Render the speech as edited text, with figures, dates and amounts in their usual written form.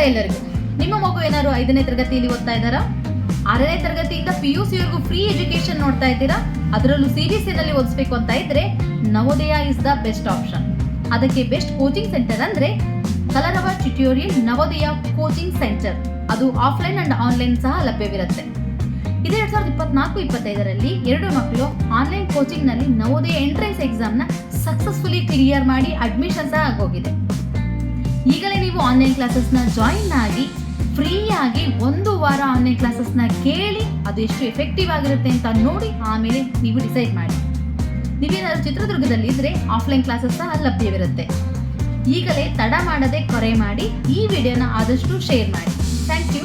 ಎಲ್ಲರಿಗೂ. ನಿಮ್ಮ ಮಗು ಏನಾದ್ರು 5ನೇ ತರಗತಿಯಲ್ಲಿ ಓದ್ತಾ ಇದ್ದಾರಾ? 6ನೇ ತರಗತಿಯಿಂದ PUC ವರೆಗೂ ಫ್ರೀ ಎಜುಕೇಶನ್ ನೋಡ್ತಾ ಇದ್ದೀರಾ? ಅದರಲ್ಲೂ CBSE ನಲ್ಲಿ ಓದಿಸ್ಬೇಕು ಅಂತ ಇದ್ರೆ Navodaya is the best option. ಅದಕ್ಕೆ ಬೆಸ್ಟ್ ಕೋಚಿಂಗ್ ಸೆಂಟರ್ ಅಂದ್ರೆ ಕಲರವ ಟ್ಯುಟೋರಿಯಲ್ ನವೋದಯ ಕೋಚಿಂಗ್ ಸೆಂಟರ್. ಅದು ಆಫ್ಲೈನ್ ಅಂಡ್ ಆನ್ಲೈನ್ ಸಹ ಲಭ್ಯವಿರುತ್ತೆ. ಇದೇ 2024-25ರಲ್ಲಿ 2 ಮಕ್ಕಳು ಆನ್ಲೈನ್ ಕೋಚಿಂಗ್ ನಲ್ಲಿ ನವೋದಯ ಎಂಟ್ರೆನ್ಸ್ ಎಕ್ಸಾಮ್ ನ ಸಕ್ಸಸ್ಫುಲಿ ಕ್ಲಿಯರ್ ಮಾಡಿ ಅಡ್ಮಿಷನ್ ಸಹ ಆಗೋಗಿದೆ. ಈಗಲೇ ನೀವು ಆನ್ಲೈನ್ ಕ್ಲಾಸಸ್ ನ ಜಾಯಿನ್ ಆಗಿ ಫ್ರೀ ಆಗಿ 1 ವಾರ ಆನ್ಲೈನ್ ಕ್ಲಾಸಸ್ ನ ಕೇಳಿ ಅದು ಎಷ್ಟು ಎಫೆಕ್ಟಿವ್ ಆಗಿರುತ್ತೆ ಅಂತ ನೋಡಿ ಆಮೇಲೆ ನೀವು ಡಿಸೈಡ್ ಮಾಡಿ. ನೀವೇನಾದ್ರೂ ಚಿತ್ರದುರ್ಗದಲ್ಲಿ ಇದ್ರೆ ಆಫ್ಲೈನ್ ಕ್ಲಾಸಸ್ ಸಹ ಲಭ್ಯವಿರುತ್ತೆ. ಈಗಲೇ ತಡ ಮಾಡದೆ ಕರೆ ಮಾಡಿ ಈ ವಿಡಿಯೋನ ಆದಷ್ಟು ಶೇರ್ ಮಾಡಿ. Thank you.